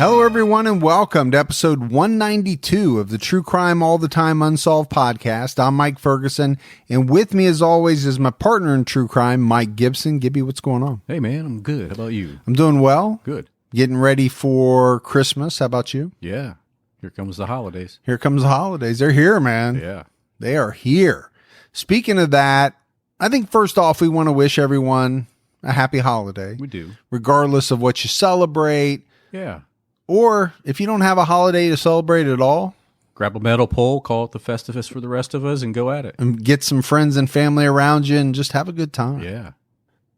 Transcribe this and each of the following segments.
Hello, everyone, and welcome to episode 192 of the True Crime All the Time Unsolved podcast. I'm Mike Ferguson, and with me, as always, is my partner in true crime, Mike Gibson. Gibby, what's going on? Hey, man, I'm good. How about you? I'm doing well. Good. Getting ready for Christmas. How about you? Yeah. Here comes the holidays. Here comes the holidays. They're here, man. Yeah. They are here. Speaking of that, I think first off, we want to wish everyone a happy holiday. We do. Regardless of what you celebrate. Yeah. Or if you don't have a holiday to celebrate at all, grab a metal pole, call it the Festivus for the rest of us, and go at it. And get some friends and family around you and just have a good time. Yeah.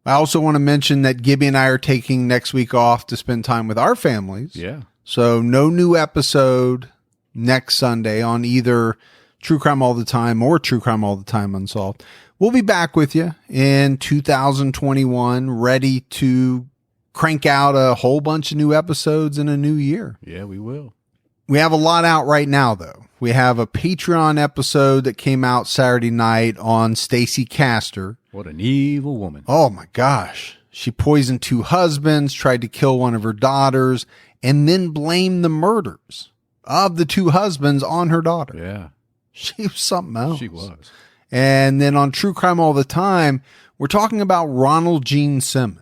I also want to mention that Gibby and I are taking next week off to spend time with our families. Yeah. So no new episode next Sunday on either True Crime All the Time or True Crime All the Time Unsolved. We'll be back with you in 2021, ready to crank out a whole bunch of new episodes in a new year. Yeah, we will. We have a lot out right now, though. We have a Patreon episode that came out Saturday night on Stacey Castor. What an evil woman. Oh, my gosh. She poisoned 2 husbands, tried to kill one of her daughters, and then blamed the murders of the 2 husbands on her daughter. Yeah. She was something else. She was. And then on True Crime All the Time, we're talking about Ronald Gene Simmons.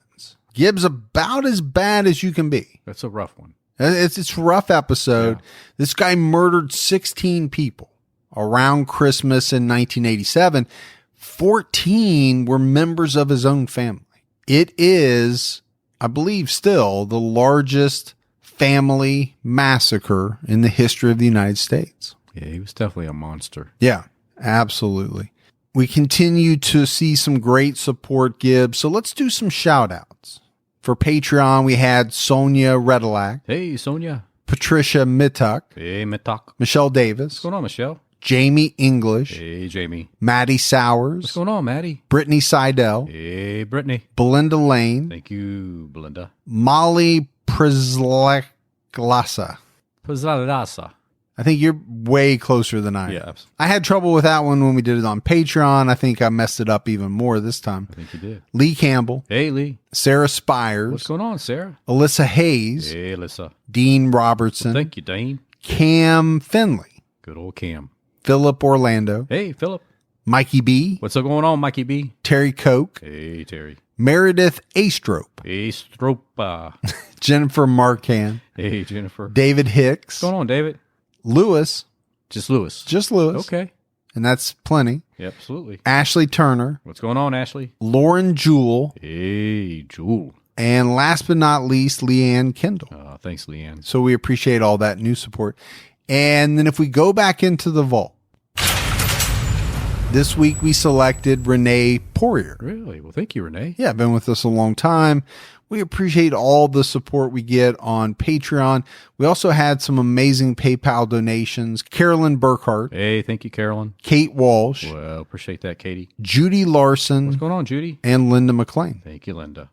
Gibbs about as bad as you can be. That's a rough one. It's a rough episode. Yeah. This guy murdered 16 people around Christmas in 1987. 14 were members of his own family. It is, I believe, still the largest family massacre in the history of the United States. Yeah, he was definitely a monster. Yeah, absolutely. We continue to see some great support, Gibbs. So let's do some shout outs. For Patreon, we had Sonia Redelac. Hey, Sonia. Patricia Mittuck. Hey, Mittuck. Michelle Davis. What's going on, Michelle? Jamie English. Hey, Jamie. Maddie Sowers. What's going on, Maddie? Brittany Seidel. Hey, Brittany. Belinda Lane. Thank you, Belinda. Molly Prizlasa. I think you're way closer than I am. Yeah. I had trouble with that one when we did it on Patreon. I think I messed it up even more this time. I think you did. Lee Campbell. Hey, Lee. Sarah Spires. What's going on, Sarah? Alyssa Hayes. Hey, Alyssa. Dean Robertson. Well, thank you, Dean. Cam Finley. Good old Cam. Philip Orlando. Hey, Philip. Mikey B. What's going on, Mikey B? Terry Koch. Hey, Terry. Meredith Astrop. Hey, Stropa. Jennifer Marcan. Hey, Jennifer. David Hicks. What's going on, David? Lewis. Just Lewis. Just Lewis. Okay. And that's plenty. Yeah, absolutely. Ashley Turner. What's going on, Ashley? Lauren Jewell. Hey, Jewel. And last but not least, Leanne Kendall. Thanks, Leanne. So we appreciate all that new support. And then if we go back into the vault, this week we selected Renee Poirier. Really? Well, thank you, Renee. Yeah, been with us a long time. We appreciate all the support we get on Patreon. We also had some amazing PayPal donations. Carolyn Burkhart. Hey, thank you, Carolyn. Kate Walsh. Well, appreciate that, Katie. Judy Larson. What's going on, Judy? And Linda McLean. Thank you, Linda.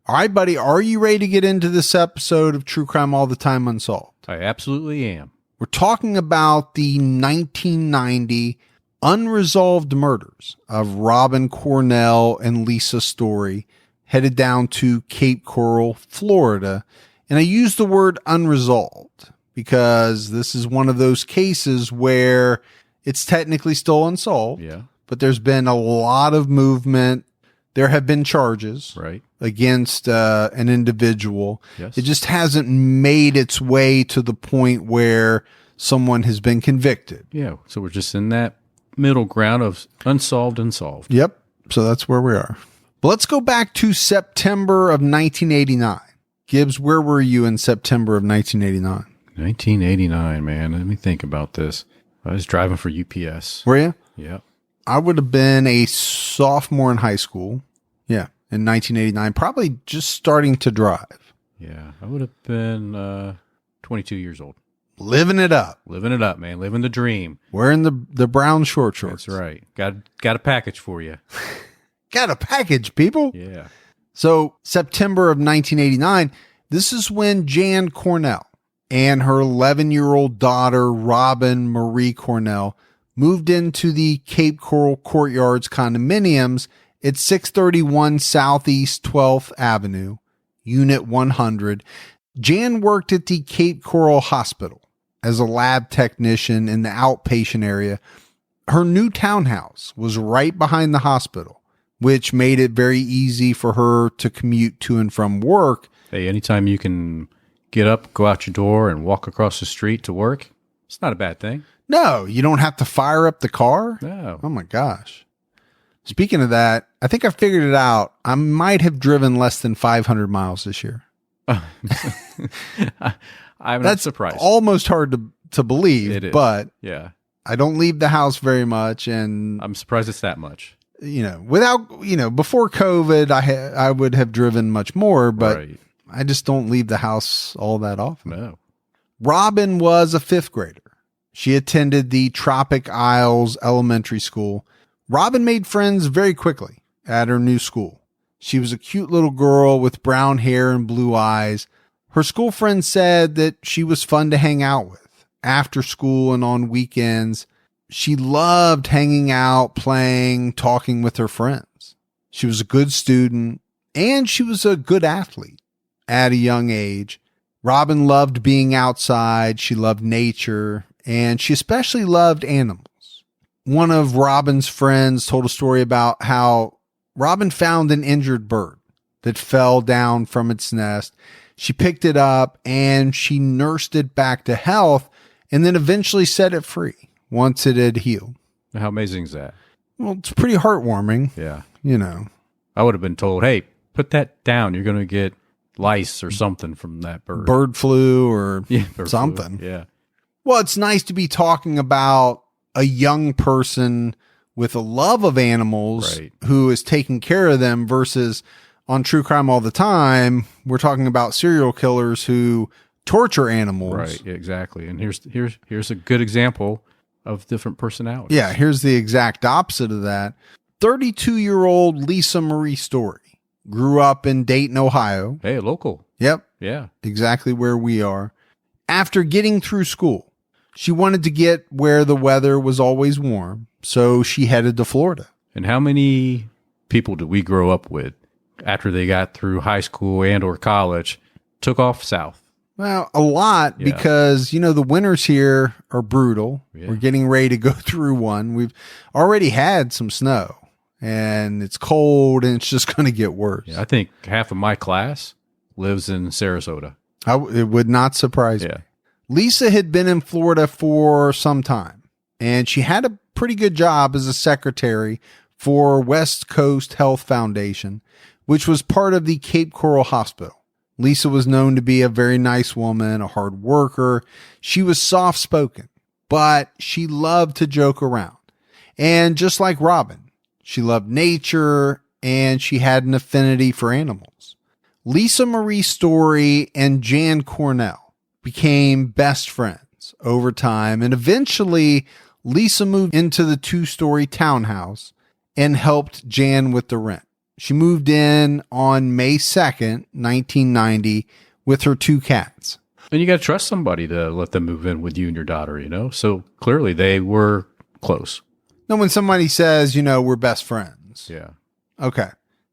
All right, buddy. Are you ready to get into this episode of True Crime All the Time Unsolved? I absolutely am. We're talking about the 1990 unresolved murders of Robin Cornell and Lisa Story, headed down to Cape Coral, Florida. And I use the word unresolved because this is one of those cases where it's technically still unsolved. Yeah. But there's been a lot of movement. There have been charges against an individual. Yes. It just hasn't made its way to the point where someone has been convicted. Yeah. So we're just in that middle ground of unsolved and solved. Yep. So that's where we are. But let's go back to September of 1989. Gibbs, where were you in September of 1989? 1989, man. Let me think about this. I was driving for UPS. Were you? Yep. I would have been a sophomore in high school. Yeah. In 1989, probably just starting to drive. Yeah. I would have been 22 years old. Living it up. Living it up, man. Living the dream. Wearing the brown short shorts. That's right. Got a package for you. Got a package, people. Yeah. So September of 1989, this is when Jan Cornell and her 11-year-old daughter, Robin Marie Cornell, moved into the Cape Coral Courtyards condominiums at 631 Southeast 12th Avenue, Unit 100. Jan worked at the Cape Coral Hospital as a lab technician in the outpatient area. Her new townhouse was right behind the hospital, which made it very easy for her to commute to and from work. Hey, anytime you can get up, go out your door, and walk across the street to work, it's not a bad thing. No, you don't have to fire up the car. No. Oh my gosh. Speaking of that, I think I figured it out. I might have driven less than 500 miles this year. I'm not surprised. Almost hard to believe, It is. but Yeah. I don't leave the house very much. And, I'm surprised it's that much. Before COVID, I would have driven much more, but Right. I just don't leave the house all that often. No. Robin was a fifth grader. She attended the Tropic Isles Elementary School. Robin made friends very quickly at her new school. She was a cute little girl with brown hair and blue eyes. Her school friends said that she was fun to hang out with after school and on weekends. She loved hanging out, playing, talking with her friends. She was a good student and she was a good athlete at a young age. Robin loved being outside. She loved nature and she especially loved animals. One of Robin's friends told a story about how Robin found an injured bird that fell down from its nest. She picked it up and she nursed it back to health and then eventually set it free once it had healed. How amazing is that? Well, it's pretty heartwarming. Yeah. I would have been told, hey, put that down. You're going to get lice or something from that bird. Bird flu or Bird something. flu. Yeah. Well, it's nice to be talking about a young person with a love of animals who is taking care of them versus on True Crime All the Time, we're talking about serial killers who torture animals. Right, exactly. And here's a good example of different personalities. Yeah, here's the exact opposite of that. 32-year-old Lisa Marie Story grew up in Dayton, Ohio. Hey, local. Yep. Yeah. Exactly where we are. After getting through school, she wanted to get where the weather was always warm, so she headed to Florida. And how many people did we grow up with after they got through high school and or college, took off south? Well, a lot because, the winters here are brutal. Yeah. We're getting ready to go through one. We've already had some snow and it's cold and it's just going to get worse. Yeah, I think half of my class lives in Sarasota. It would not surprise me. Lisa had been in Florida for some time and she had a pretty good job as a secretary for West Coast Health Foundation, which was part of the Cape Coral Hospital. Lisa was known to be a very nice woman, a hard worker. She was soft-spoken, but she loved to joke around. And just like Robin, she loved nature and she had an affinity for animals. Lisa Marie Story and Jan Cornell became best friends over time, and eventually Lisa moved into the 2-story townhouse and helped Jan with the rent. She moved in on May 2nd, 1990, with her 2 cats. And you got to trust somebody to let them move in with you and your daughter, So clearly they were close. Now, when somebody says, we're best friends. Yeah. Okay.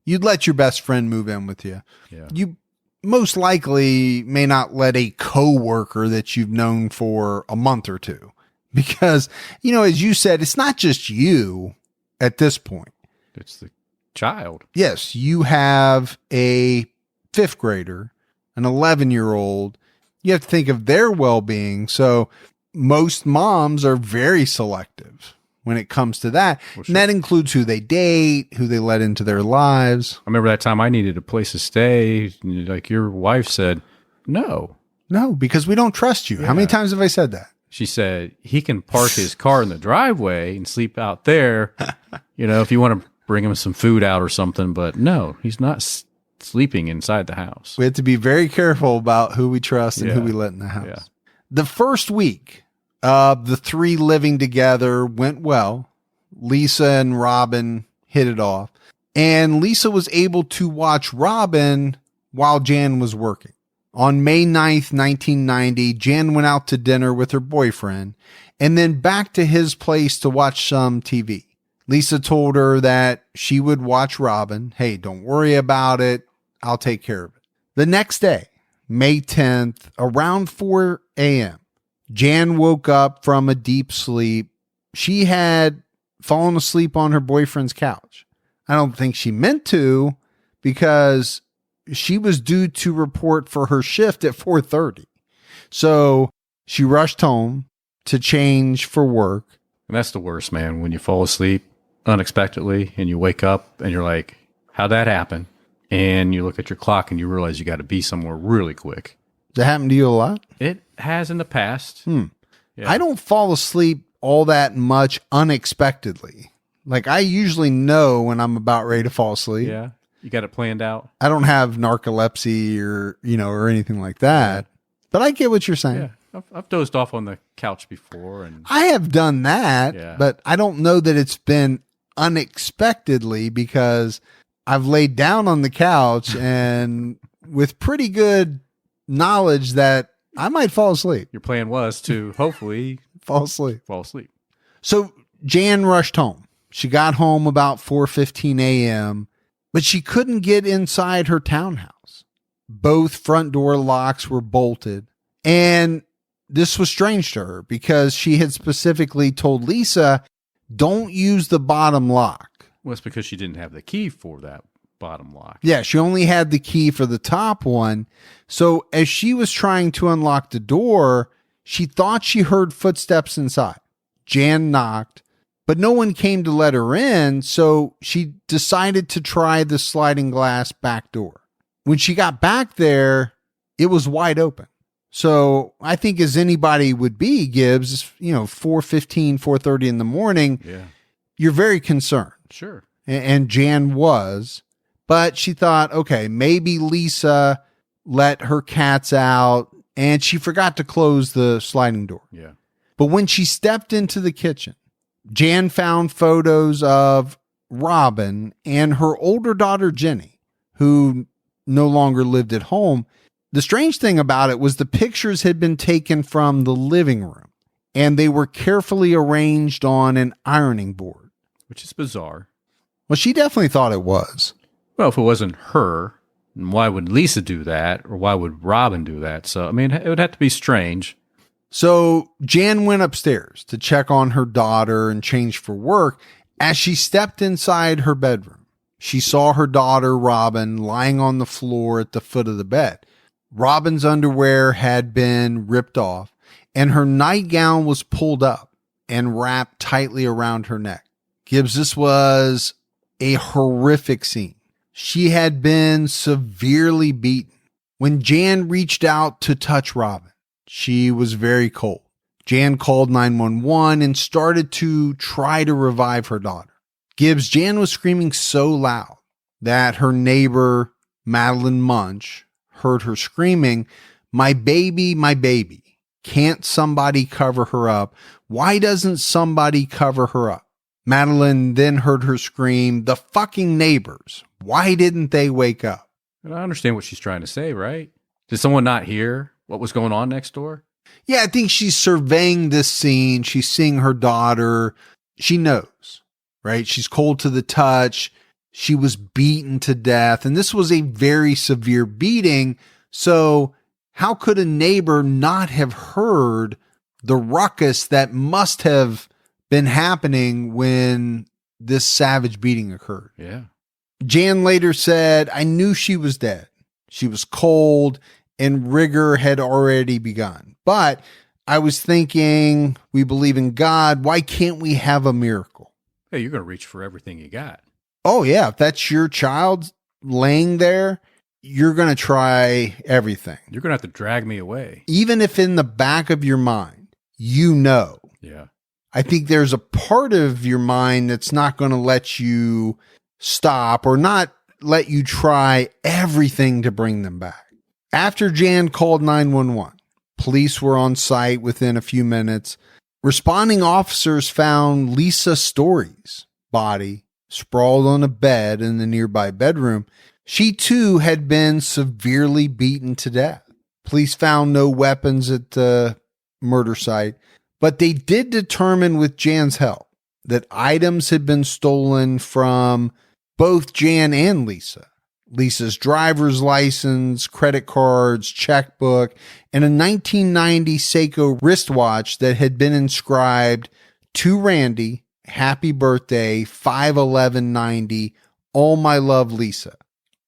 You'd let your best friend move in with you. Yeah. You most likely may not let a coworker that you've known for a month or two because, as you said, it's not just you at this point. It's the child. Yes, you have a 5th grader, an 11-year-old. You have to think of their well-being. So most moms are very selective when it comes to that. Well, sure. And that includes who they date, who they let into their lives. I remember that time I needed a place to stay. Like your wife said, no. No, because we don't trust you. Yeah. How many times have I said that? She said he can park his car in the driveway and sleep out there, if you want to bring him some food out or something. But no, he's not sleeping inside the house. We have to be very careful about who we trust and who we let in the house. Yeah. The first week of the 3 living together went well. Lisa and Robin hit it off. And Lisa was able to watch Robin while Jan was working. On May 9th, 1990, Jan went out to dinner with her boyfriend and then back to his place to watch some TV. Lisa told her that she would watch Robin. Hey, don't worry about it. I'll take care of it. The next day, May 10th, around 4 a.m., Jan woke up from a deep sleep. She had fallen asleep on her boyfriend's couch. I don't think she meant to, because she was due to report for her shift at 4:30. So she rushed home to change for work. And that's the worst, man, when you fall asleep unexpectedly and you wake up and you're like, how'd that happen? And you look at your clock and you realize you got to be somewhere really quick. Does that happen to you a lot? It has in the past. Yeah. I don't fall asleep all that much unexpectedly. Like, I usually know when I'm about ready to fall asleep. Yeah. You got it planned out. I don't have narcolepsy or anything like that. But I get what you're saying. Yeah. I've dozed off on the couch before. And I have done that, but I don't know that it's been unexpectedly, because I've laid down on the couch and with pretty good knowledge that I might fall asleep. Your plan was to hopefully fall asleep. So Jan rushed home. She got home about 4:15 a.m., but she couldn't get inside her townhouse. Both front door locks were bolted. And this was strange to her, because she had specifically told Lisa, don't use the bottom lock. Well, it's because she didn't have the key for that bottom lock. Yeah, she only had the key for the top one. So as she was trying to unlock the door, she thought she heard footsteps inside. Jan knocked, but no one came to let her in, so she decided to try the sliding glass back door. When she got back there, it was wide open. So I think, as anybody would be, Gibbs, 4:15, 4:30 in the morning, you're very concerned. Sure. And Jan was, but she thought, okay, maybe Lisa let her cats out and she forgot to close the sliding door. Yeah. But when she stepped into the kitchen, Jan found photos of Robin and her older daughter, Jenny, who no longer lived at home. The strange thing about it was the pictures had been taken from the living room, and they were carefully arranged on an ironing board. Which is bizarre. Well, she definitely thought it was. Well, if it wasn't her, why would Lisa do that? Or why would Robin do that? So, I mean, it would have to be strange. So Jan went upstairs to check on her daughter and change for work. As she stepped inside her bedroom, she saw her daughter, Robin, lying on the floor at the foot of the bed. Robin's underwear had been ripped off, and her nightgown was pulled up and wrapped tightly around her neck. Gibbs, this was a horrific scene. She had been severely beaten. When Jan reached out to touch Robin, she was very cold. Jan called 911 and started to try to revive her daughter. Gibbs, Jan was screaming so loud that her neighbor, Madeline Munch, heard her screaming, my baby, can't somebody cover her up? Why doesn't somebody cover her up? Madeline then heard her scream, the fucking neighbors, why didn't they wake up? And I understand what she's trying to say, right? Did someone not hear what was going on next door? Yeah, I think she's surveying this scene. She's seeing her daughter. She knows, right? She's cold to the touch. She was beaten to death. And this was a very severe beating. So how could a neighbor not have heard the ruckus that must have been happening when this savage beating occurred? Yeah. Jan later said, I knew she was dead. She was cold and rigor had already begun. But I was thinking, we believe in God. Why can't we have a miracle? Hey, you're going to reach for everything you got. Oh, yeah. If that's your child laying there, you're going to try everything. You're going to have to drag me away. Even if in the back of your mind, you know. Yeah. I think there's a part of your mind that's not going to let you stop or not let you try everything to bring them back. After Jan called 911, police were on site within a few minutes. Responding officers found Lisa Story's body sprawled on a bed in the nearby bedroom. She too had been severely beaten to death. Police found no weapons at the murder site, but they did determine with Jan's help that items had been stolen from both Jan and Lisa. Lisa's driver's license, credit cards, checkbook, and a 1990 Seiko wristwatch that had been inscribed to Randy, happy birthday, 5/11/90, all my love, Lisa.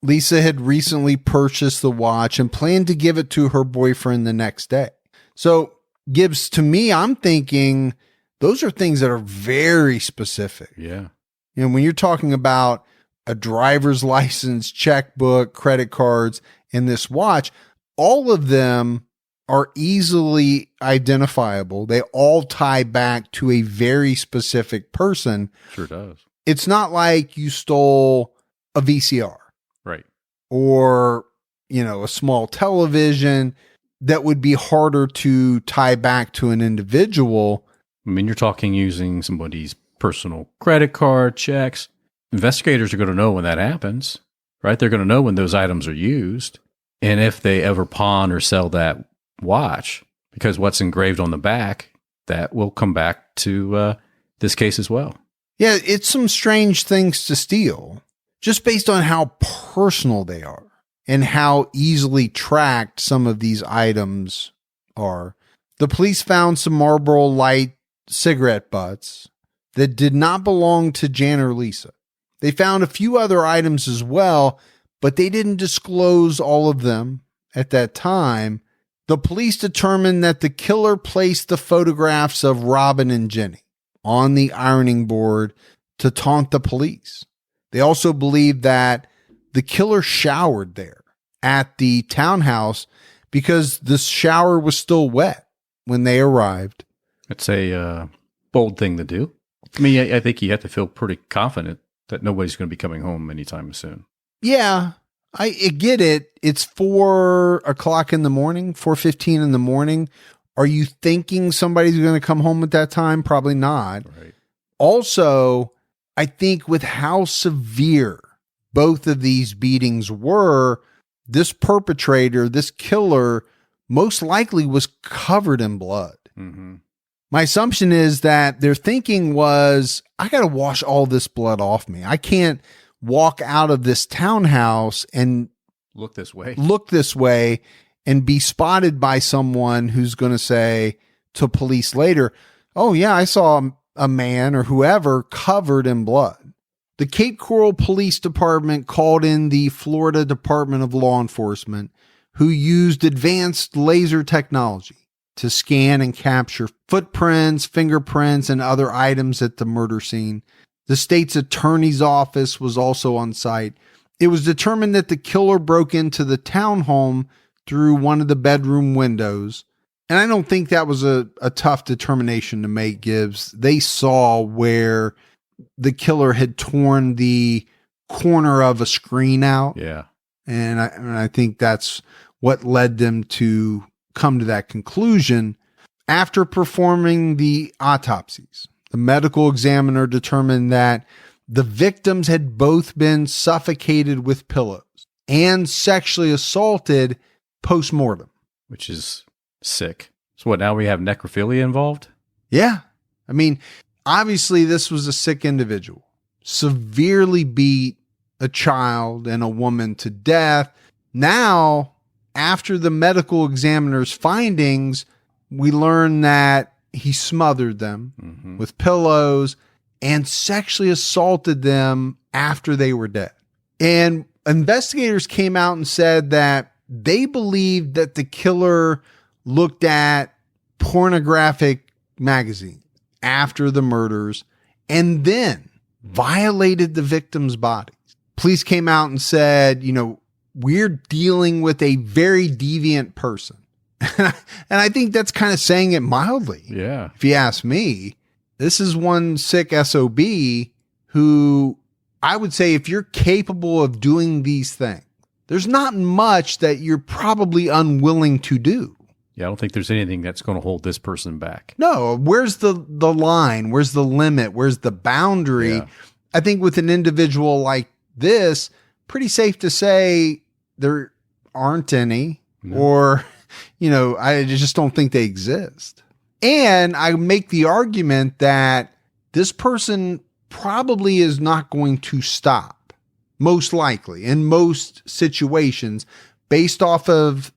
Lisa had recently purchased the watch and planned to give it to her boyfriend the next day. So, Gibbs, to me, I'm thinking those are things that are very specific. Yeah. You know, when you're talking about a driver's license, checkbook, credit cards, and this watch, all of them are easily identifiable. They all tie back to a very specific person. Sure does. It's not like you stole a VCR. Right. Or, you know, a small television that would be harder to tie back to an individual. I mean, you're talking using somebody's personal credit card, checks. Investigators are going to know when that happens, right? They're going to know when those items are used. And if they ever pawn or sell that watch, because what's engraved on the back, that will come back to this case as well. Yeah, it's some strange things to steal just based on how personal they are and how easily tracked some of these items are. The police found some Marlboro Light cigarette butts that did not belong to Jan or Lisa. They found a few other items as well, but they didn't disclose all of them at that time. The police determined that the killer placed the photographs of Robin and Jenny on the ironing board to taunt the police. They also believed that the killer showered there at the townhouse because the shower was still wet when they arrived. It's a bold thing to do. I mean, I think you have to feel pretty confident that nobody's going to be coming home anytime soon. Yeah, I get it. It's 4:00 in the morning, 4:15 in the morning. Are you thinking somebody's going to come home at that time? Probably not. Right. Also, I think with how severe both of these beatings were, this perpetrator, this killer, most likely was covered in blood. Mm-hmm. My assumption is that their thinking was, I got to wash all this blood off me. I can't walk out of this townhouse and look this way and be spotted by someone who's going to say to police later, oh yeah, I saw a man or whoever covered in blood. The Cape Coral Police Department called in the Florida Department of Law Enforcement, who used advanced laser technology to scan and capture footprints, fingerprints, and other items at the murder scene. The state's attorney's office was also on site. It was determined that the killer broke into the townhome through one of the bedroom windows. And I don't think that was a tough determination to make, Gibbs. They saw where the killer had torn the corner of a screen out. Yeah. And I think that's what led them to come to that conclusion. After performing the autopsies, the medical examiner determined that the victims had both been suffocated with pillows and sexually assaulted post-mortem. Which is sick. So what, now we have necrophilia involved? Yeah. I mean, obviously this was a sick individual. Severely beat a child and a woman to death. Now, after the medical examiner's findings, we learn that he smothered them with pillows and sexually assaulted them after they were dead. And investigators came out and said that they believed that the killer looked at pornographic magazines after the murders and then violated the victims' bodies. Police came out and said, you know, we're dealing with a very deviant person. And I think that's kind of saying it mildly. Yeah. If you ask me, this is one sick SOB who I would say if you're capable of doing these things, there's not much that you're probably unwilling to do. Yeah, I don't think there's anything that's going to hold this person back. No, where's the line? Where's the limit? Where's the boundary? Yeah. I think with an individual like this, pretty safe to say there aren't any, or, you know, I just don't think they exist. And I make the argument that this person probably is not going to stop most likely, in most situations, based off of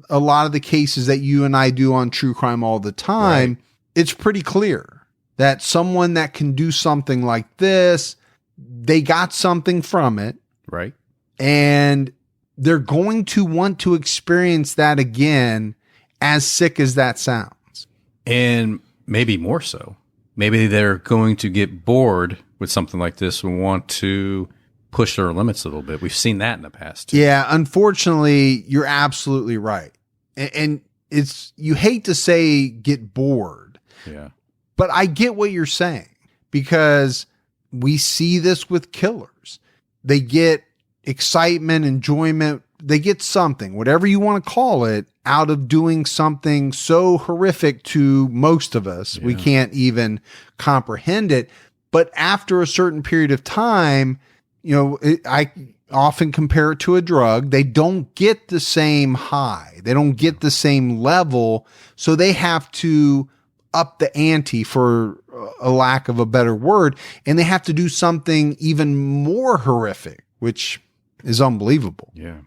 a lot of the cases that you and I do on true crime all the time, Right. it's pretty clear that someone that can do something like this, they got something from it, Right. and they're going to want to experience that again, as sick as that sounds. And maybe more so. Maybe they're going to get bored with something like this and want to push their limits a little bit. We've seen that in the past, too. Yeah, unfortunately, you're absolutely right. And it's, you hate to say get bored, Yeah. but I get what you're saying, because we see this with killers. They get excitement, enjoyment, they get something, whatever you want to call it, out of doing something so horrific to most of us. We Yeah. can't even comprehend it. But after a certain period of time, I often compare it to a drug. They don't get the same high. They don't get the same level. So they have to up the ante, for a lack of a better word, and they have to do something even more horrific, which is unbelievable. Yeah.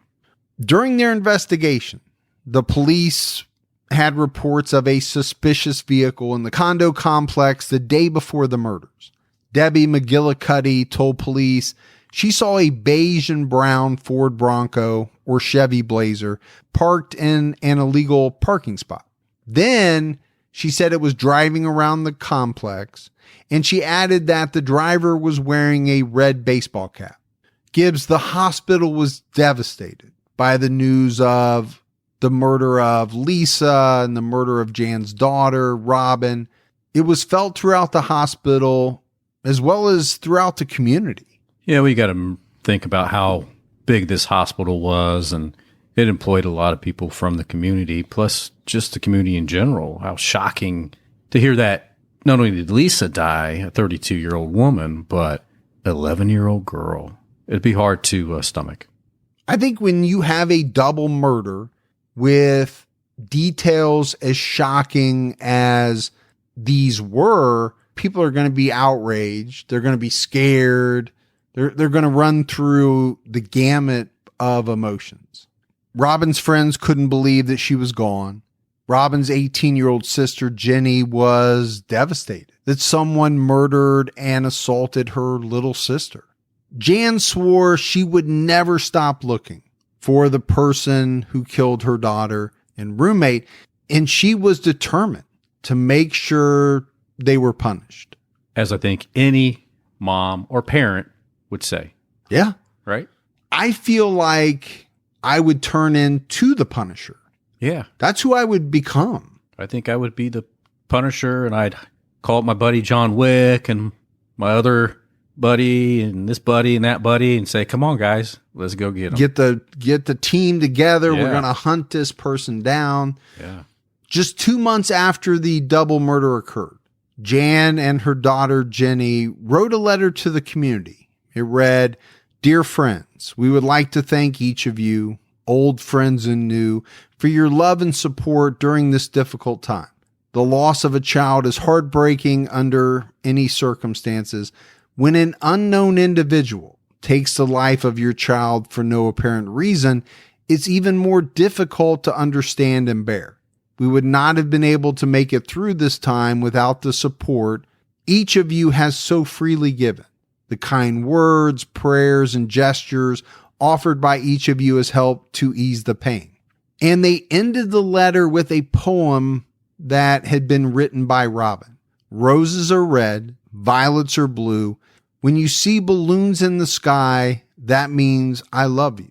During their investigation, the police had reports of a suspicious vehicle in the condo complex the day before the murders. Debbie McGillicuddy told police she saw a beige and brown Ford Bronco or Chevy Blazer parked in an illegal parking spot. Then she said it was driving around the complex, and she added that the driver was wearing a red baseball cap. Gibbs, the hospital was devastated by the news of the murder of Lisa and the murder of Jan's daughter, Robin. It was felt throughout the hospital as well as throughout the community. Yeah, we got to think about how big this hospital was, and it employed a lot of people from the community, plus just the community in general. How shocking to hear that not only did Lisa die, a 32-year-old woman, but an 11-year-old girl. It'd be hard to stomach. I think when you have a double murder with details as shocking as these were, people are going to be outraged. They're going to be scared. They're going to run through the gamut of emotions. Robin's friends couldn't believe that she was gone. Robin's 18-year-old sister, Jenny, was devastated that someone murdered and assaulted her little sister. Jan swore she would never stop looking for the person who killed her daughter and roommate, and she was determined to make sure they were punished. As I think any mom or parent would say. Yeah. Right? I feel like I would turn into the Punisher. Yeah. That's who I would become. I think I would be the Punisher, and I'd call up my buddy John Wick and my other buddy and this buddy and that buddy and say, come on, guys, let's go get them. Get the team together. Yeah. We're going to hunt this person down. Yeah. Just 2 months after the double murder occurred, Jan and her daughter, Jenny, wrote a letter to the community. It read, "Dear friends, we would like to thank each of you, old friends and new, for your love and support during this difficult time. The loss of a child is heartbreaking under any circumstances. When an unknown individual takes the life of your child for no apparent reason, it's even more difficult to understand and bear. We would not have been able to make it through this time without the support each of you has so freely given. The kind words, prayers, and gestures offered by each of you has helped to ease the pain." And they ended the letter with a poem that had been written by Robin. "Roses are red, violets are blue. When you see balloons in the sky, that means I love you."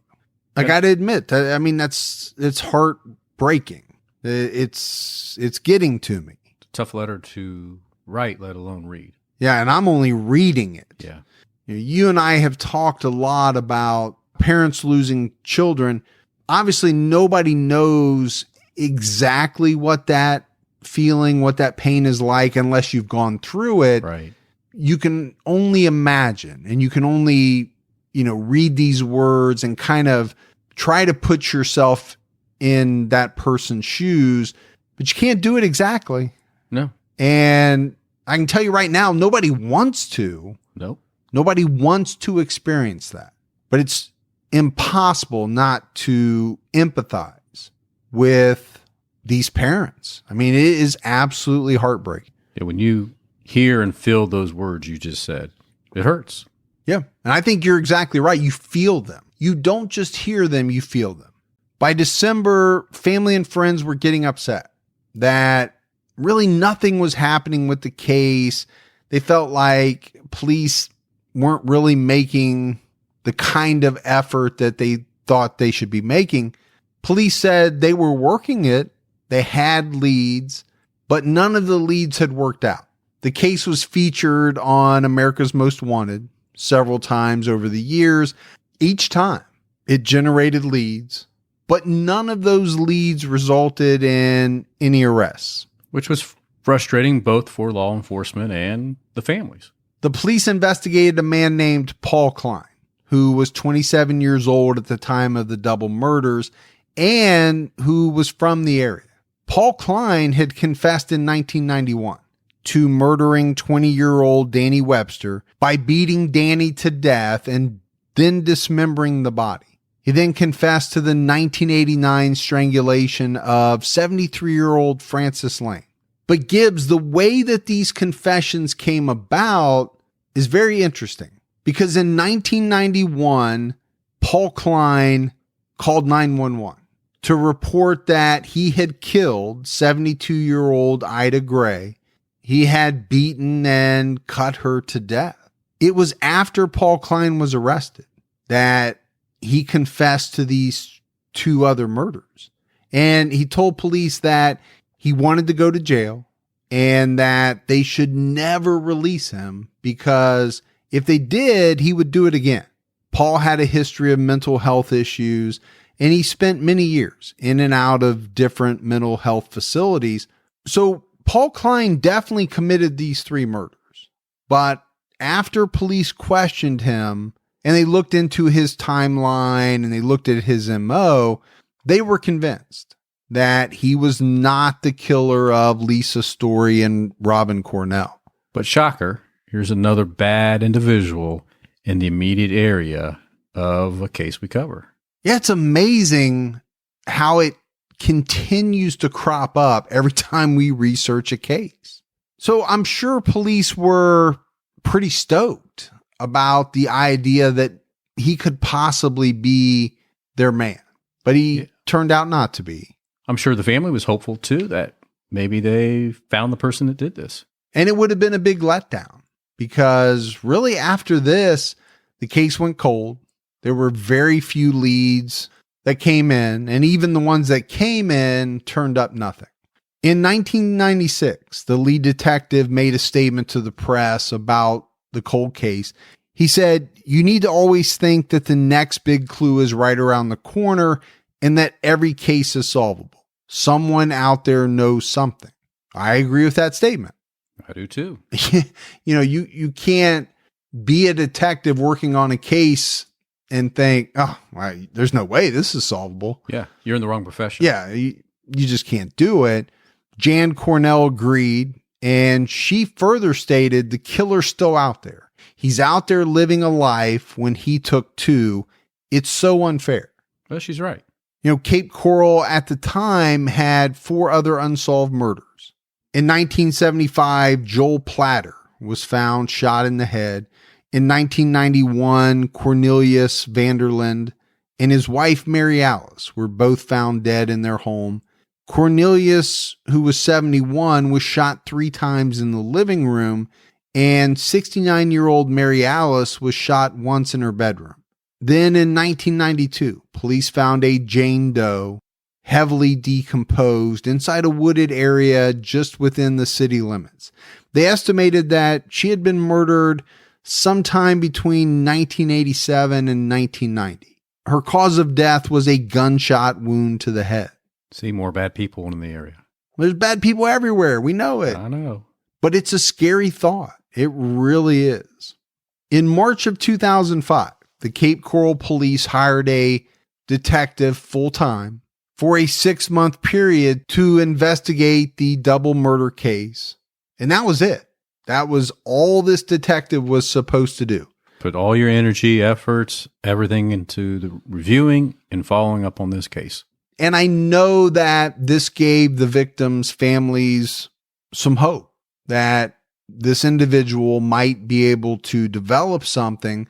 I got to admit, I mean, it's heartbreaking. It's getting to me. Tough letter to write, let alone read. Yeah, and I'm only reading it. Yeah. You and I have talked a lot about parents losing children. Obviously, nobody knows exactly what that feeling, what that pain is like unless you've gone through it. Right. You can only imagine, and you can only, read these words and kind of try to put yourself in that person's shoes, but you can't do it exactly. No. And I can tell you right now, nobody wants to. Nope. Nobody wants to experience that. But it's impossible not to empathize with these parents. I mean, it is absolutely heartbreaking. Yeah, when you hear and feel those words you just said, it hurts. Yeah. And I think you're exactly right. You feel them. You don't just hear them, you feel them. By December, family and friends were getting upset that really nothing was happening with the case. They felt like police weren't really making the kind of effort that they thought they should be making. Police said they were working it. They had leads, but none of the leads had worked out. The case was featured on America's Most Wanted several times over the years. Each time it generated leads, but none of those leads resulted in any arrests. Which was frustrating both for law enforcement and the families. The police investigated a man named Paul Klein, who was 27 years old at the time of the double murders and who was from the area. Paul Klein had confessed in 1991 to murdering 20-year-old Danny Webster by beating Danny to death and then dismembering the body. He then confessed to the 1989 strangulation of 73-year-old Francis Lane. But Gibbs, the way that these confessions came about is very interesting because in 1991, Paul Klein called 911 to report that he had killed 72-year-old Ida Gray. He had beaten and cut her to death. It was after Paul Klein was arrested that he confessed to these two other murders. And he told police that he wanted to go to jail and that they should never release him because if they did, he would do it again. Paul had a history of mental health issues, and he spent many years in and out of different mental health facilities. So Paul Klein definitely committed these three murders. But after police questioned him and they looked into his timeline and they looked at his MO, they were convinced that he was not the killer of Lisa Story and Robin Cornell. But shocker, here's another bad individual in the immediate area of a case we cover. Yeah, it's amazing how it continues to crop up every time we research a case. So I'm sure police were pretty stoked about the idea that he could possibly be their man, but he turned out not to be. I'm sure the family was hopeful too that maybe they found the person that did this. And it would have been a big letdown because really after this, the case went cold. There were very few leads that came in, and even the ones that came in turned up nothing. In 1996, the lead detective made a statement to the press about the cold case. He said, "You need to always think that the next big clue is right around the corner and that every case is solvable. Someone out there knows something." I agree with that statement. I do too. You can't be a detective working on a case and think, oh, well, there's no way this is solvable. Yeah, you're in the wrong profession. Yeah, you just can't do it. Jan Cornell agreed, and she further stated the killer's still out there. He's out there living a life when he took two. It's so unfair. Well, she's right. Cape Coral at the time had 4 other unsolved murders. In 1975, Joel Platter was found shot in the head. In 1991, Cornelius Vanderland and his wife, Mary Alice, were both found dead in their home. Cornelius, who was 71, was shot 3 times in the living room, and 69-year-old Mary Alice was shot once in her bedroom. Then in 1992, police found a Jane Doe, heavily decomposed, inside a wooded area just within the city limits. They estimated that she had been murdered sometime between 1987 and 1990. Her cause of death was a gunshot wound to the head. See more bad people in the area. There's bad people everywhere. We know it. I know. But it's a scary thought. It really is. In March of 2005, the Cape Coral Police hired a detective full-time for a 6-month period to investigate the double murder case. And that was it. That was all this detective was supposed to do. Put all your energy, efforts, everything into the reviewing and following up on this case. And I know that this gave the victims' families some hope that this individual might be able to develop something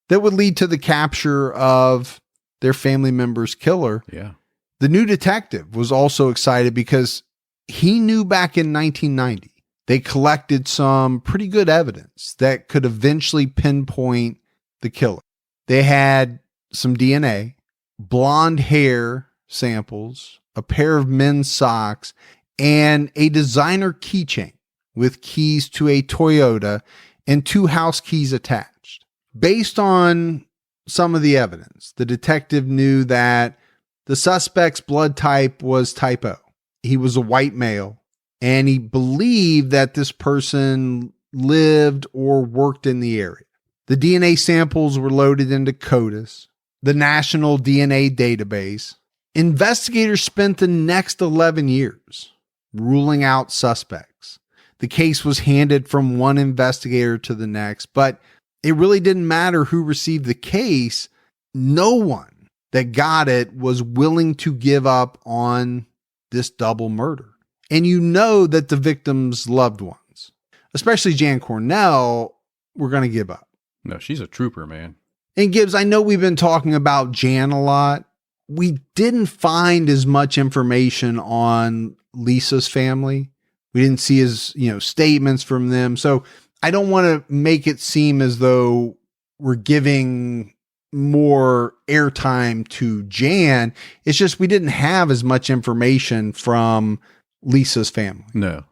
that would lead to the capture of their family member's killer. Yeah. The new detective was also excited because he knew back in 1990, they collected some pretty good evidence that could eventually pinpoint the killer. They had some DNA, blonde hair samples, a pair of men's socks, and a designer keychain with keys to a Toyota and 2 house keys attached. Based on some of the evidence, the detective knew that the suspect's blood type was type O. He was a white male, and he believed that this person lived or worked in the area. The DNA samples were loaded into CODIS, the national DNA database. Investigators spent the next 11 years ruling out suspects. The case was handed from one investigator to the next, but it really didn't matter who received the case. No one that got it was willing to give up on this double murder. And you know that the victims' loved ones, especially Jan Cornell, were going to give up. No, she's a trooper, man. And Gibbs, I know we've been talking about Jan a lot. We didn't find as much information on Lisa's family. We didn't see his, statements from them. So I don't want to make it seem as though we're giving more airtime to Jan. It's just we didn't have as much information from Lisa's family. No.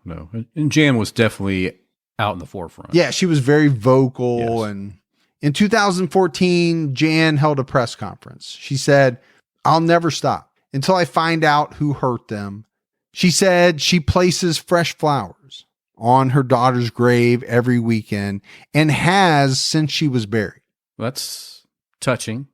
And Jan was definitely out in the forefront. Yeah, she was very vocal. Yes. And in 2014, Jan held a press conference. She said, "I'll never stop until I find out who hurt them." She said she places fresh flowers on her daughter's grave every weekend and has since she was buried. That's touching.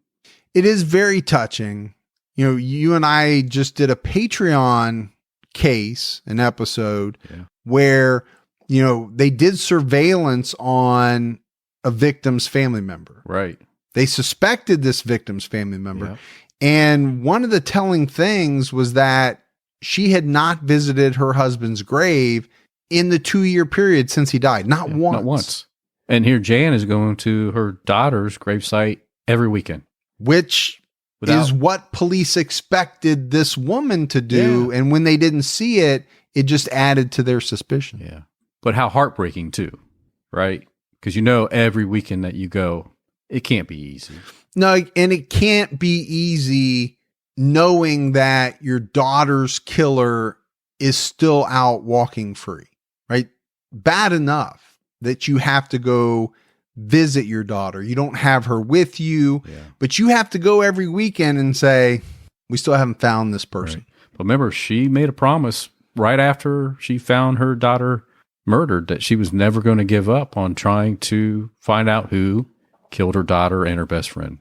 It is very touching. You and I just did a Patreon case, an episode where, they did surveillance on a victim's family member. Right. They suspected this victim's family member. Yeah. And one of the telling things was that she had not visited her husband's grave in the 2-year period since he died. Not once. Not once. And here Jan is going to her daughter's gravesite every weekend. Which is what police expected this woman to do. Yeah. And when they didn't see it, it just added to their suspicion. Yeah. But how heartbreaking too, right? Because every weekend that you go, it can't be easy. No, and it can't be easy knowing that your daughter's killer is still out walking free, right? Bad enough that you have to go visit your daughter. You don't have her with you, but you have to go every weekend and say, we still haven't found this person. Right. But remember, she made a promise right after she found her daughter murdered that she was never going to give up on trying to find out who killed her daughter and her best friend.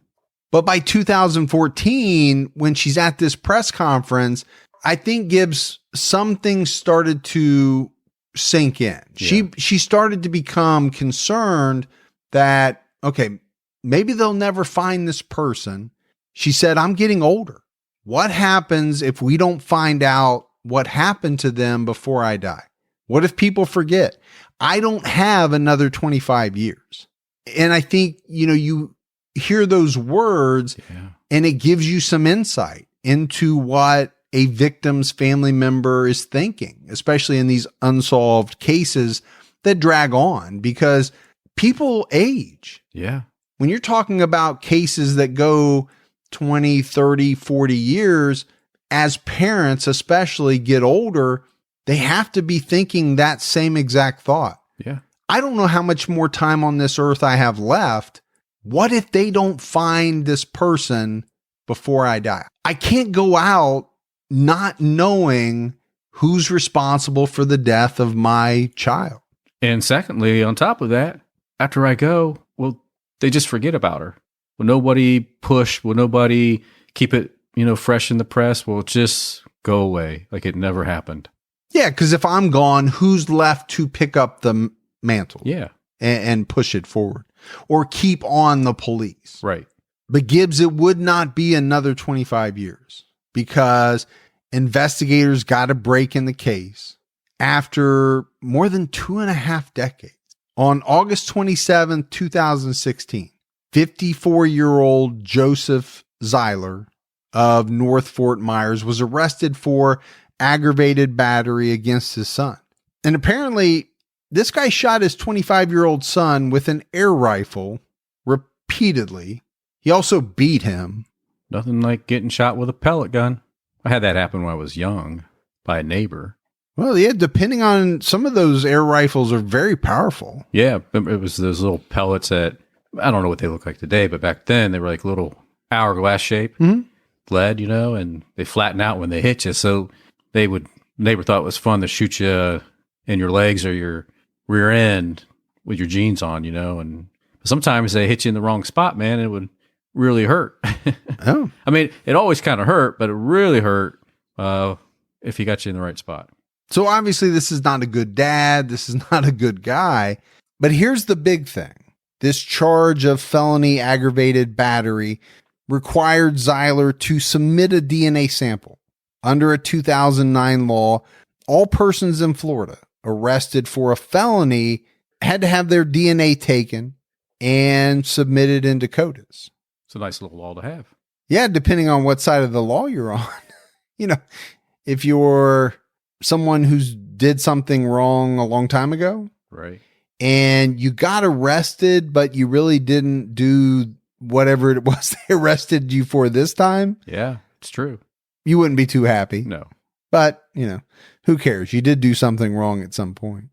But by 2014, when she's at this press conference, I think Gibbs, some things started to sink in. Yeah. She started to become concerned that, okay, maybe they'll never find this person. She said, I'm getting older. What happens if we don't find out what happened to them before I die? What if people forget? I don't have another 25 years. And I think, you hear those words and it gives you some insight into what a victim's family member is thinking, especially in these unsolved cases that drag on because people age. Yeah. When you're talking about cases that go 20, 30, 40 years, as parents especially get older, they have to be thinking that same exact thought. Yeah. I don't know how much more time on this earth I have left. What if they don't find this person before I die? I can't go out not knowing who's responsible for the death of my child. And secondly, on top of that, after I go, they just forget about her. Will nobody push? Will nobody keep it, fresh in the press? Will it just go away like it never happened? Yeah, because if I'm gone, who's left to pick up the mantle? Yeah. And push it forward? or keep on the police. Right. But Gibbs, it would not be another 25 years because investigators got a break in the case after more than 2.5 decades. On August 27, 2016, 54-year-old Joseph Zieler of North Fort Myers was arrested for aggravated battery against his son. And apparently, this guy shot his 25-year-old son with an air rifle repeatedly. He also beat him. Nothing like getting shot with a pellet gun. I had that happen when I was young by a neighbor. Well, yeah, depending on some of those air rifles are very powerful. Yeah, it was those little pellets that, I don't know what they look like today, but back then they were like little hourglass shape, lead, and they flatten out when they hit you. So neighbor thought it was fun to shoot you in your legs or your rear end with your jeans on, and sometimes they hit you in the wrong spot, man. It would really hurt. Oh, I mean, it always kind of hurt, but it really hurt if he got you in the right spot. so obviously this is not a good dad. This is not a good guy. But here's the big thing. This charge of felony aggravated battery required Zieler to submit a DNA sample. Under a 2009 law, all persons in Florida arrested for a felony had to have their DNA taken and submitted into CODIS. It's a nice little law to have. Yeah, depending on what side of the law you're on. If you're someone who's did something wrong a long time ago Right. and you got arrested, but you really didn't do whatever it was they arrested you for this time, Yeah, it's true. you wouldn't be too happy. No. But, who cares? You did do something wrong at some point.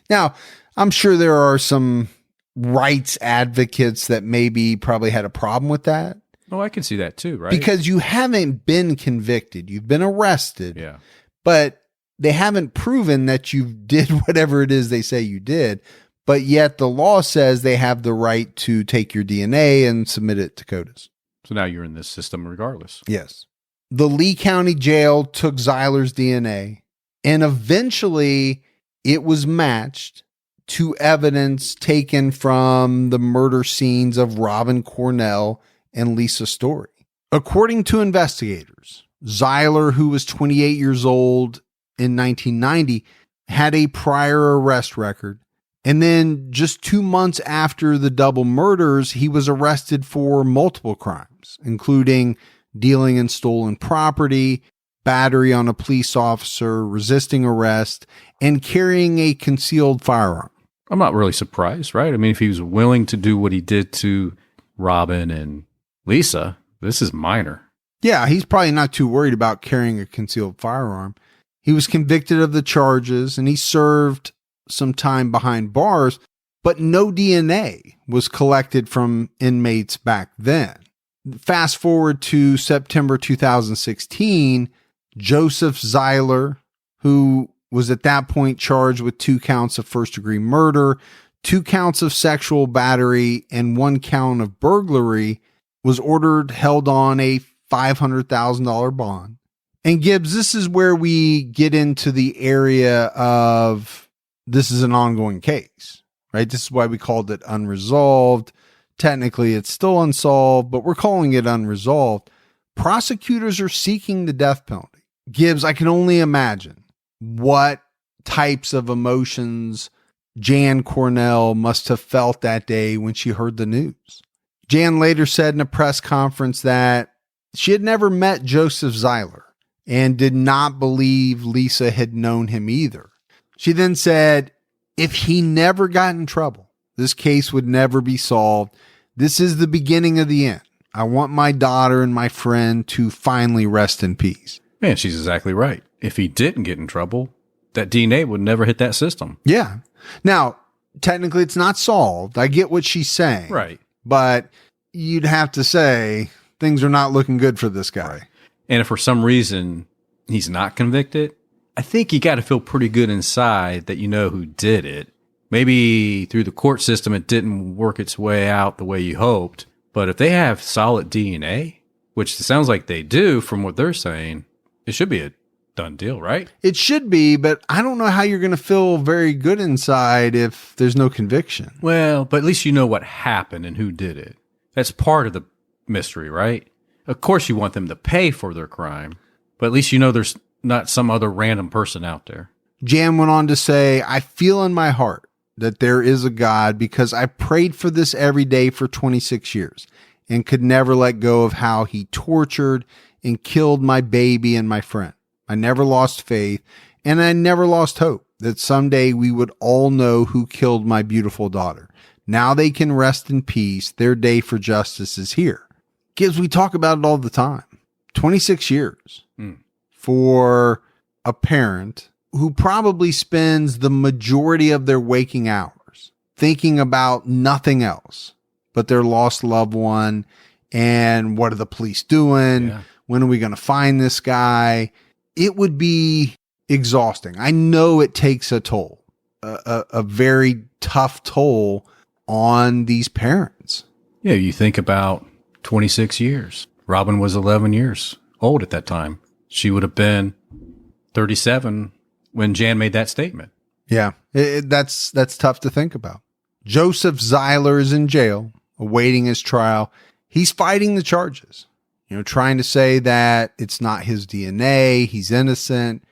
Now, I'm sure there are some rights advocates that maybe probably had a problem with that Oh, I can see that too, right? because you haven't been convicted. You've been arrested, yeah. but they haven't proven that you did whatever it is they say you did. But yet the law says they have the right to take your DNA and submit it to CODIS. So now you're in this system regardless. Yes. The Lee County Jail took Zieler's DNA, and eventually it was matched to evidence taken from the murder scenes of Robin Cornell and Lisa Story. According to investigators, Zieler, who was 28 years old in 1990, had a prior arrest record. And then just 2 months after the double murders, he was arrested for multiple crimes, including dealing in stolen property, battery on a police officer, resisting arrest, and carrying a concealed firearm. I'm not really surprised, right? I mean, if he was willing to do what he did to Robin and Lisa, this is minor. Yeah, he's probably not too worried about carrying a concealed firearm. He was convicted of the charges and he served some time behind bars, but no DNA was collected from inmates back then. Fast forward to September 2016, Joseph Zieler, who was at that point charged with 2 counts of first-degree murder, 2 counts of sexual battery, and 1 count of burglary, was ordered held on a $500,000 bond. And Gibbs, this is where we get into the area of this is an ongoing case, right? This is why we called it unresolved. Technically, it's still unsolved, but we're calling it unresolved. Prosecutors are seeking the death penalty. Gibbs, I can only imagine what types of emotions Jan Cornell must have felt that day when she heard the news. Jan later said in a press conference that she had never met Joseph Zieler and did not believe Lisa had known him either. She then said, if he never got in trouble, this case would never be solved. This is the beginning of the end. I want my daughter and my friend to finally rest in peace. Man, she's exactly right. If he didn't get in trouble, that DNA would never hit that system. Yeah. Now, technically, it's not solved. I get what she's saying. Right. But you'd have to say things are not looking good for this guy. Right. And if for some reason he's not convicted, I think you got to feel pretty good inside that you know who did it. Maybe through the court system, it didn't work its way out the way you hoped. But if they have solid DNA, which it sounds like they do from what they're saying, it should be done deal, right? It should be, but I don't know how you're going to feel very good inside if there's no conviction. Well, but at least you know what happened and who did it. That's part of the mystery, right? Of course you want them to pay for their crime, but at least you know there's not some other random person out there. Jan went on to say, I feel in my heart that there is a God because I prayed for this every day for 26 years and could never let go of how he tortured and killed my baby and my friend. I never lost faith and I never lost hope that someday we would all know who killed my beautiful daughter. Now they can rest in peace. Their day for justice is here. Gibbs, we talk about it all the time. 26 years for a parent who probably spends the majority of their waking hours thinking about nothing else but their lost loved one and what are the police doing? Yeah. When are we going to find this guy? It would be exhausting. I know it takes a toll, a very tough toll on these parents. Yeah, you think about 26 years. Robin was 11 years old at that time. She would have been 37 when Jan made that statement. Yeah, that's tough to think about. Joseph Zieler is in jail, awaiting his trial. He's fighting the charges, trying to say that it's not his DNA, he's innocent.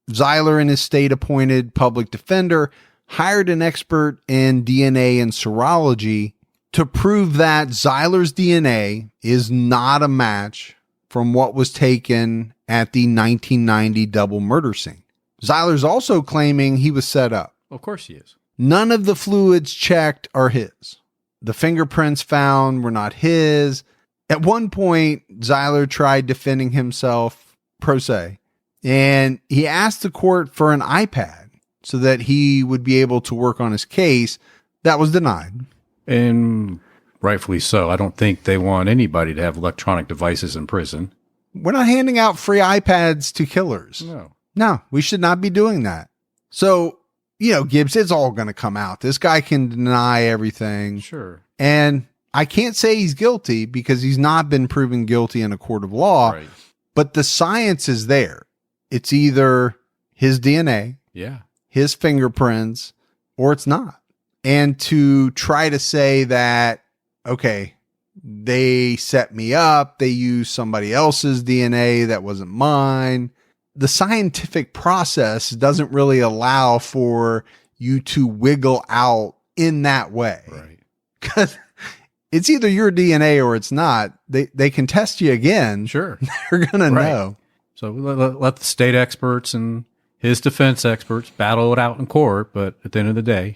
Zieler and his state-appointed public defender hired an expert in DNA and serology to prove that Zieler's DNA is not a match from what was taken at the 1990 double murder scene. Zieler's also claiming he was set up. Of course he is. None of the fluids checked are his. The fingerprints found were not his. At one point, Zieler tried defending himself pro se, and he asked the court for an iPad so that he would be able to work on his case. That was denied. And rightfully so. I don't think they want anybody to have electronic devices in prison. We're not handing out free iPads to killers. No, we should not be doing that. So, Gibbs, it's all going to come out. This guy can deny everything. Sure. And I can't say he's guilty because he's not been proven guilty in a court of law. Right. But the science is there. It's either his DNA, his fingerprints, or it's not. And to try to say that, okay, they set me up, they used somebody else's DNA that wasn't mine. The scientific process doesn't really allow for you to wiggle out in that way. Right. Because it's either your DNA or it's not. They can test you again. Sure. They're going to know. So let the state experts and his defense experts battle it out in court. But at the end of the day,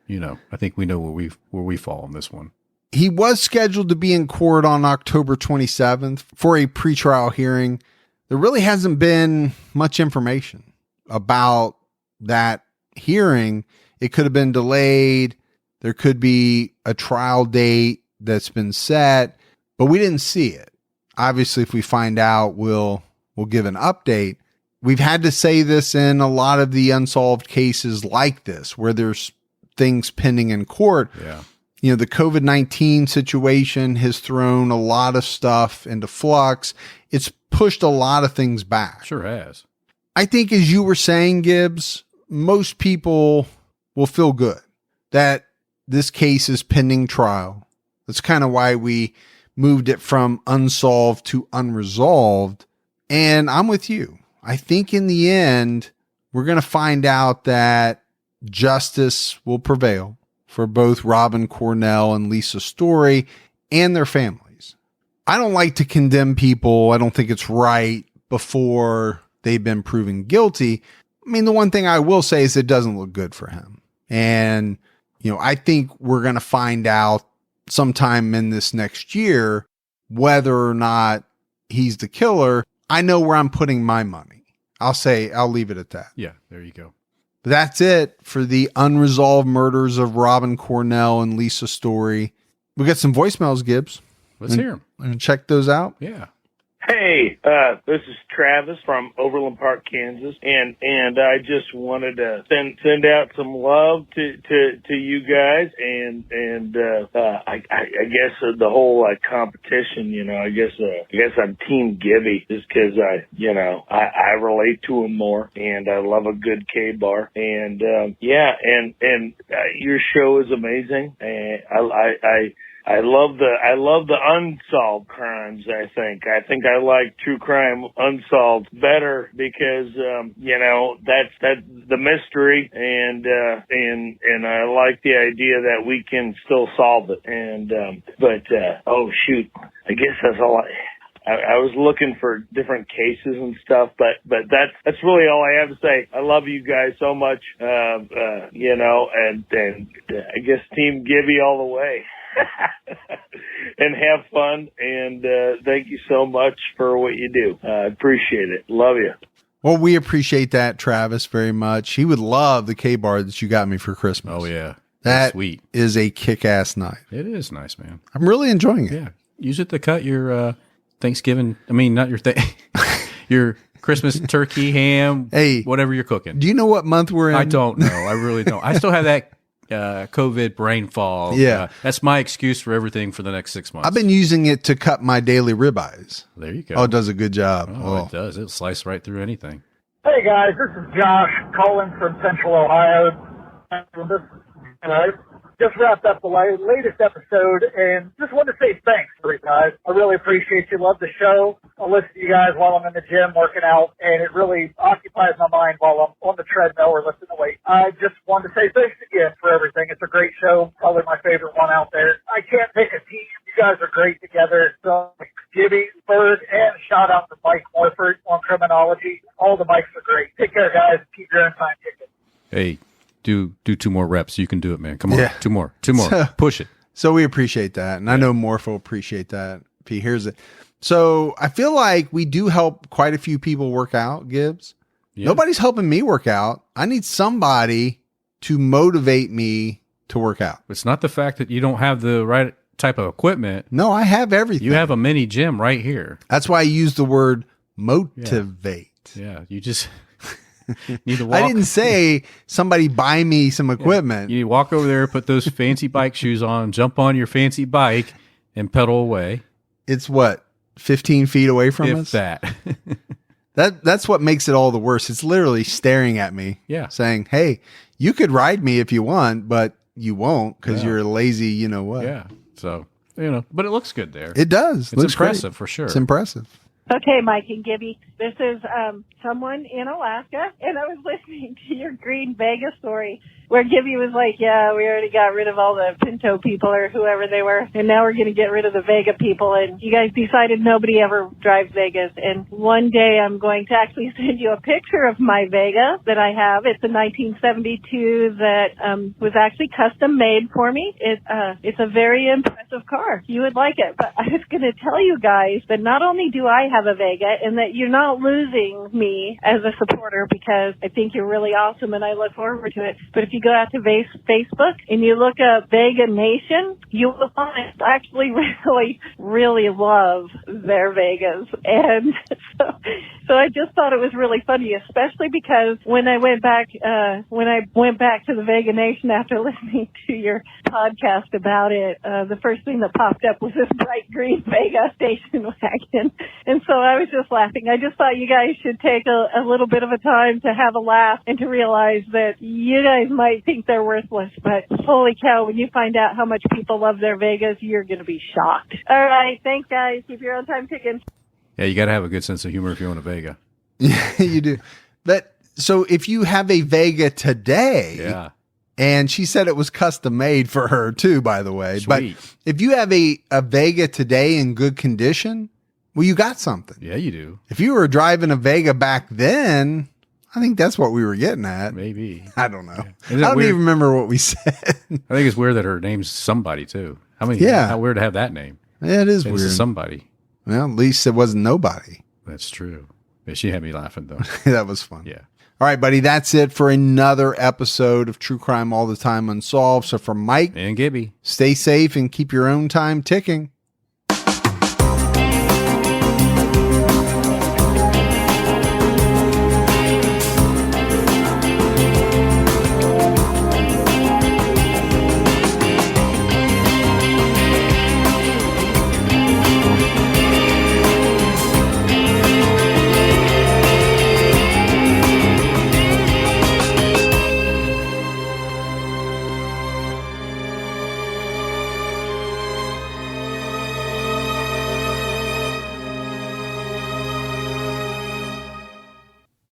I think we know where we fall on this one. He was scheduled to be in court on October 27th for a pretrial hearing. There really hasn't been much information about that hearing. It could have been delayed. There could be a trial date that's been set, but we didn't see it. Obviously, if we find out, we'll give an update. We've had to say this in a lot of the unsolved cases like this, where there's things pending in court. Yeah. The COVID-19 situation has thrown a lot of stuff into flux. It's pushed a lot of things back. Sure has. I think, as you were saying, Gibbs, most people will feel good that this case is pending trial. That's kind of why we moved it from unsolved to unresolved. And I'm with you. I think in the end, we're going to find out that justice will prevail for both Robin Cornell and Lisa Story and their families. I don't like to condemn people. I don't think it's right before they've been proven guilty. I mean, the one thing I will say is it doesn't look good for him. And, I think we're going to find out sometime in this next year whether or not he's the killer. I know where I'm putting my money. I'll leave it at that. Yeah, there you go. But that's it for the unresolved murders of Robin Cornell and Lisa Story. We got some voicemails, Gibbs. Let's hear them. And check those out. Yeah. Hey, this is Travis from Overland Park, Kansas, and I just wanted to send out some love to you guys, and I guess the whole competition, I guess I'm Team Gibby just because I relate to him more, and I love a good K-bar, and your show is amazing, and I love the unsolved crimes. I think I like true crime unsolved better because that's the mystery, and I like the idea that we can still solve it. And oh shoot, I guess that's all. I was looking for different cases and stuff, but that's really all I have to say. I love you guys so much, and I guess Team Gibby all the way. And have fun, and thank you so much for what you do. I appreciate it. Love you. Well, we appreciate that, Travis, very much. He would love the K-bar that you got me for Christmas. Oh, yeah. That sweet. Is a kick-ass knife. It is nice, man. I'm really enjoying it. Yeah. Use it to cut your Thanksgiving. I mean, not your your Christmas turkey, ham, whatever you're cooking. Do you know what month we're in? I don't know. I really don't. I still have that COVID brain fog. Yeah. That's my excuse for everything for the next 6 months. I've been using it to cut my daily ribeyes. There you go. Oh, it does a good job. Oh, it does. It'll slice right through anything. Hey guys, this is Josh calling from Central Ohio. Just wrapped up the latest episode and just wanted to say thanks for it, guys. I really appreciate you. Love the show. I listen to you guys while I'm in the gym working out, and it really occupies my mind while I'm on the treadmill or lifting the weight. I just wanted to say thanks again for everything. It's a great show. Probably my favorite one out there. I can't pick a team. You guys are great together. So, Gibby, Bird, and shout out to Mike Morford on criminology. All the Mikes are great. Take care, guys. Keep your own time kicking. Hey, do 2 more reps. You can do it, man. Come on. Yeah. 2 more. So, push it. So we appreciate that. And I know Morph will appreciate that if he hears it. So I feel like we do help quite a few people work out, Gibbs. Yeah. Nobody's helping me work out. I need somebody to motivate me to work out. It's not the fact that you don't have the right type of equipment. No, I have everything. You have a mini gym right here. That's why I use the word motivate. Yeah, you just need to walk. I didn't say somebody buy me some equipment. You need to walk over there, put those fancy bike shoes on, jump on your fancy bike, and pedal away. It's what, 15 feet away from us? That. That's what makes it all the worse. It's literally staring at me, saying, "Hey, you could ride me if you want, but you won't because you're lazy. You know what?" Yeah. So but it looks good there. It does. It's impressive for sure. It's impressive. Okay, Mike and Gibby. This is someone in Alaska, and I was listening to your Green Vegas story where Gibby was like, yeah, we already got rid of all the Pinto people or whoever they were, and now we're going to get rid of the Vega people, and you guys decided nobody ever drives Vegas, and one day I'm going to actually send you a picture of my Vega that I have. It's a 1972 that was actually custom made for me. It's a very impressive car. You would like it, but I was going to tell you guys that not only do I have a Vega, and that you're not losing me as a supporter because I think you're really awesome and I look forward to it. But if you go out to Facebook and you look up Vega Nation, you will find I actually really love their Vegas. And so I just thought it was really funny, especially because when I went back to the Vega Nation after listening to your podcast about it, the first thing that popped up was this bright green Vega station wagon. And so I was just laughing. I just thought you guys should take a little bit of a time to have a laugh and to realize that you guys might think they're worthless, but holy cow, when you find out how much people love their Vegas, you're going to be shocked. All right. Thanks, guys. Keep your own time ticking. Yeah, you got to have a good sense of humor if you own a Vega. Yeah, you do. But so if you have a Vega today, and she said it was custom made for her too, by the way. Sweet. But if you have a Vega today in good condition, well, you got something. Yeah, you do. If you were driving a Vega back then, I think that's what we were getting at. Maybe. I don't know. Yeah. I don't even remember what we said. I think it's weird that her name's somebody too. How weird to have that name. Yeah, it is weird. It's somebody. Well, at least it wasn't nobody. That's true. Yeah, she had me laughing though. That was fun. Yeah. All right, buddy. That's it for another episode of True Crime All the Time Unsolved. So for Mike and Gibby, stay safe and keep your own time ticking.